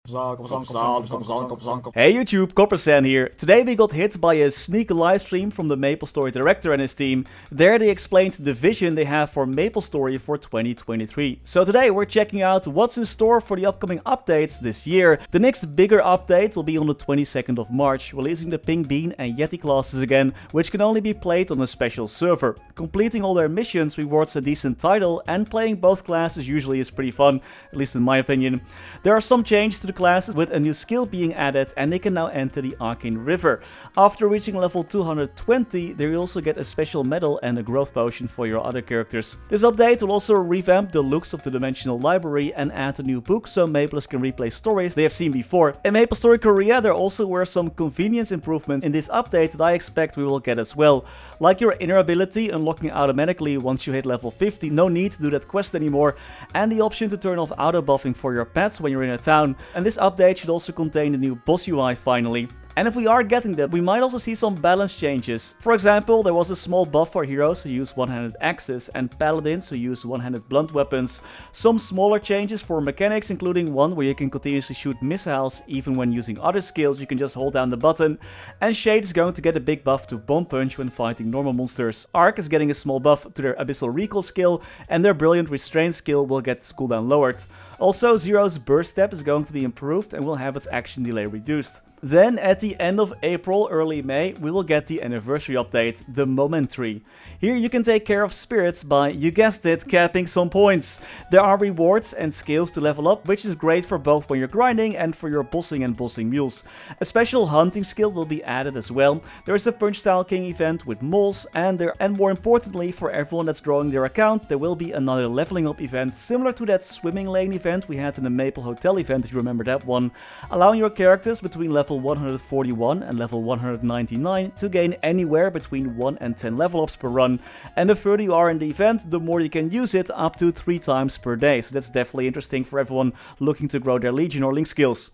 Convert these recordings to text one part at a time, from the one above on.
Hey YouTube, Coppersan here. Today we got hit by a sneak livestream from the MapleStory director and his team. There they explained the vision they have for MapleStory for 2023. So today we're checking out what's in store for the upcoming updates this year. The next bigger update will be on the 22nd of March, releasing the Pink Bean and Yeti classes again, which can only be played on a special server. Completing all their missions rewards a decent title, and playing both classes usually is pretty fun, at least in my opinion. There are some changes to the classes, with a new skill being added, and they can now enter the Arcane River. After reaching level 220, they will also get a special medal and a growth potion for your other characters. This update will also revamp the looks of the Dimensional Library and add a new book so Maples can replay stories they have seen before. In MapleStory Korea there also were some convenience improvements in this update that I expect we will get as well. Like your inner ability unlocking automatically once you hit level 50, no need to do that quest anymore, and the option to turn off auto buffing for your pets when you're in a town. And this update should also contain the new boss UI finally. And if we are getting that, we might also see some balance changes. For example, there was a small buff for heroes who use one-handed axes and paladins who use one-handed blunt weapons. Some smaller changes for mechanics, including one where you can continuously shoot missiles even when using other skills, you can just hold down the button. And Shade is going to get a big buff to Bomb Punch when fighting normal monsters. Arc is getting a small buff to their Abyssal Recall skill, and their Brilliant Restraint skill will get its cooldown lowered. Also, Zero's burst step is going to be improved and will have its action delay reduced. Then at the end of April, early May, we will get the anniversary update, the Moment Tree. Here you can take care of spirits by, you guessed it, capping some points. There are rewards and skills to level up, which is great for both when you're grinding and for your bossing and bossing mules. A special hunting skill will be added as well. There is a Punch Style King event with moles, and more importantly, for everyone that's growing their account, there will be another leveling up event similar to that swimming lane event we had in the Maple Hotel event, if you remember that one, allowing your characters between level 141 and level 199 to gain anywhere between 1 and 10 level ups per run, and the further you are in the event, the more you can use it, up to 3 times per day, so that's definitely interesting for everyone looking to grow their Legion or Link skills.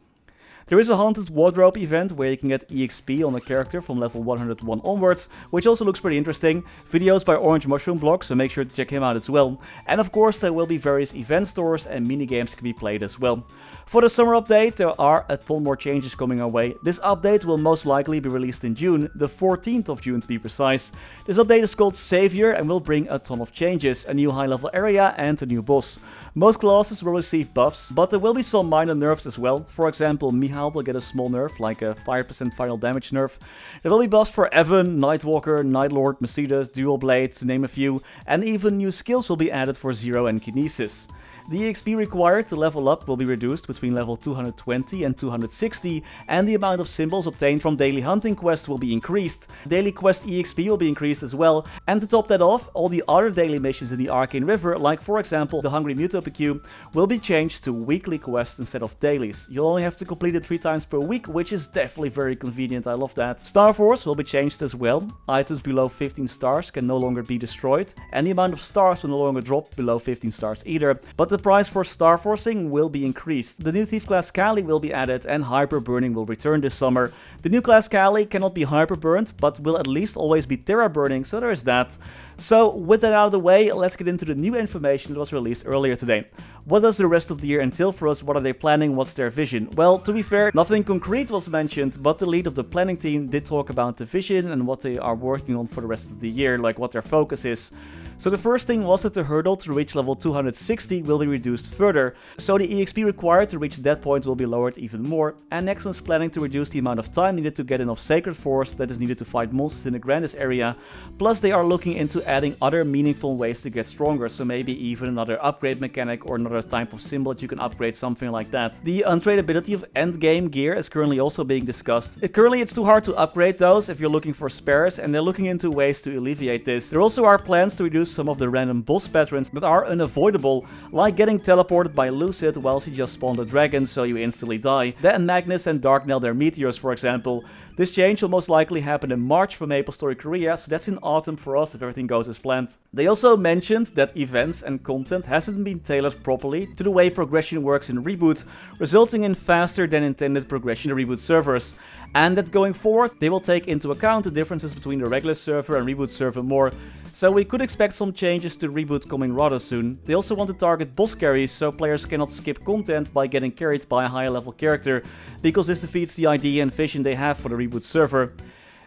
There is a Haunted Wardrobe event where you can get EXP on a character from level 101 onwards, which also looks pretty interesting. Videos by Orange Mushroom Block, so make sure to check him out as well. And of course there will be various event stores and minigames can be played as well. For the summer update, there are a ton more changes coming our way. This update will most likely be released in June, the 14th of June to be precise. This update is called Savior and will bring a ton of changes, a new high level area and a new boss. Most classes will receive buffs, but there will be some minor nerfs as well. For example, Mihal will get a small nerf, like a 5% final damage nerf. There will be buffs for Evan, Nightwalker, Nightlord, Mercedes, Dual Blade, to name a few, and even new skills will be added for Zero and Kinesis. The EXP required to level up will be reduced between level 220 and 260, and the amount of symbols obtained from daily hunting quests will be increased. Daily quest EXP will be increased as well, and to top that off, all the other daily missions in the Arcane River, like for example the Hungry Mutopicue, will be changed to weekly quests instead of dailies. You'll only have to complete it 3 times per week, which is definitely very convenient, I love that. Star Force will be changed as well. Items below 15 stars can no longer be destroyed, and the amount of stars will no longer drop below 15 stars either, but the price for Star Forcing will be increased. The new Thief class Kali will be added, and Hyper Burning will return this summer. The new class Kali cannot be Hyper Burned, but will at least always be Terra Burning, so there is that. So with that out of the way, let's get into the new information that was released earlier today. What does the rest of the year entail for us? What are they planning? What's their vision? Well, to be fair, nothing concrete was mentioned, but the lead of the planning team did talk about the vision and what they are working on for the rest of the year, like what their focus is. So the first thing was that the hurdle to reach level 260 will be reduced further, so the EXP required to reach that point will be lowered even more, and Nexon is planning to reduce the amount of time needed to get enough Sacred Force that is needed to fight monsters in the Grandis area, plus they are looking into adding other meaningful ways to get stronger, so maybe even another upgrade mechanic or another type of symbol that you can upgrade, something like that. The untradeability of endgame gear is currently also being discussed. Currently it's too hard to upgrade those if you're looking for spares, and they're looking into ways to alleviate this. There also are plans to reduce some of the random boss patterns that are unavoidable, like getting teleported by Lucid whilst he just spawned a dragon so you instantly die. Then Magnus and Darknell their meteors, for example. This change will most likely happen in March for MapleStory Korea, so that's in autumn for us if everything goes as planned. They also mentioned that events and content hasn't been tailored properly to the way progression works in Reboot, resulting in faster than intended progression in Reboot servers, and that going forward they will take into account the differences between the regular server and Reboot server more. So we could expect some changes to Reboot coming rather soon. They also want to target boss carries so players cannot skip content by getting carried by a higher level character, because this defeats the idea and vision they have for the Reboot server.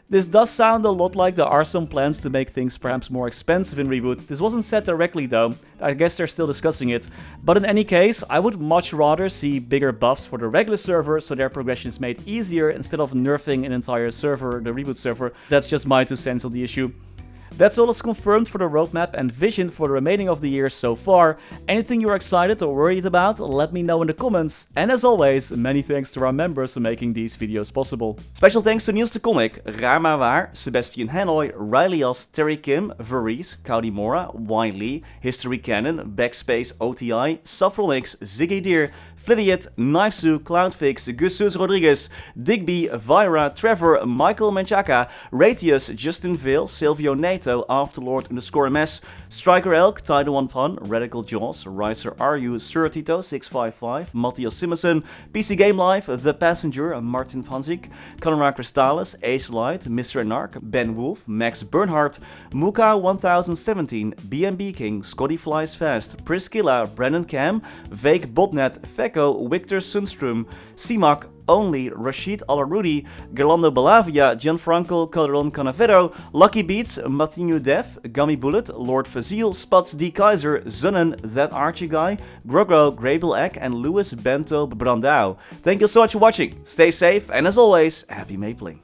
This does sound a lot like there are some plans to make things perhaps more expensive in Reboot. This wasn't said directly though, I guess they're still discussing it. But in any case, I would much rather see bigger buffs for the regular server so their progression is made easier instead of nerfing an entire server, the Reboot server. That's just my 2 cents on the issue. That's all that's confirmed for the roadmap and vision for the remaining of the year so far. Anything you're excited or worried about, let me know in the comments. And as always, many thanks to our members for making these videos possible. Special thanks to Niels de Coninck, Raar maar waar, Sebastian Hanoy, Ryalias, Terry Kim, Vareese, Mora, Wiley, Historycanon, BackSpaceOTI, Saffronyx, Ziggy, Flidiot, Knifesu, Cloudfix, Gussus Rodriguez, Digby, Vira, Trevor, Michael Menchaca, Ratius, Justin Vale, Silvio Nato, Afterlord_MS, Striker Elk, Tidal 1 Pun, Radical Jaws, Riser RU, Sir Tito 655, Mathias Simonsson, PC Game Life, The Passenger, Martin Panzik, Conrad Crystallis, Ace Light, Mr. Narc, Ben Wolf, Max Bernhardt, Muka 1017, BNB King, Scotty Flies Fast, Priscilla, Brendon Cam, Vake Botnet, Fecko, Victor Sundstrom, ceemak, Only, Rashid Alarudi, Gerlando Balavia, Gianfranco Calderon Canavero, Lucky Beats, Mathinu Def, Gummy Bullet, Lord Fazil, Spats D. Kaiser, Zunnen, That Archie Guy, Grogro, Grable Egg, and Louis Bento Brandau. Thank you so much for watching, stay safe, and as always, happy mapling.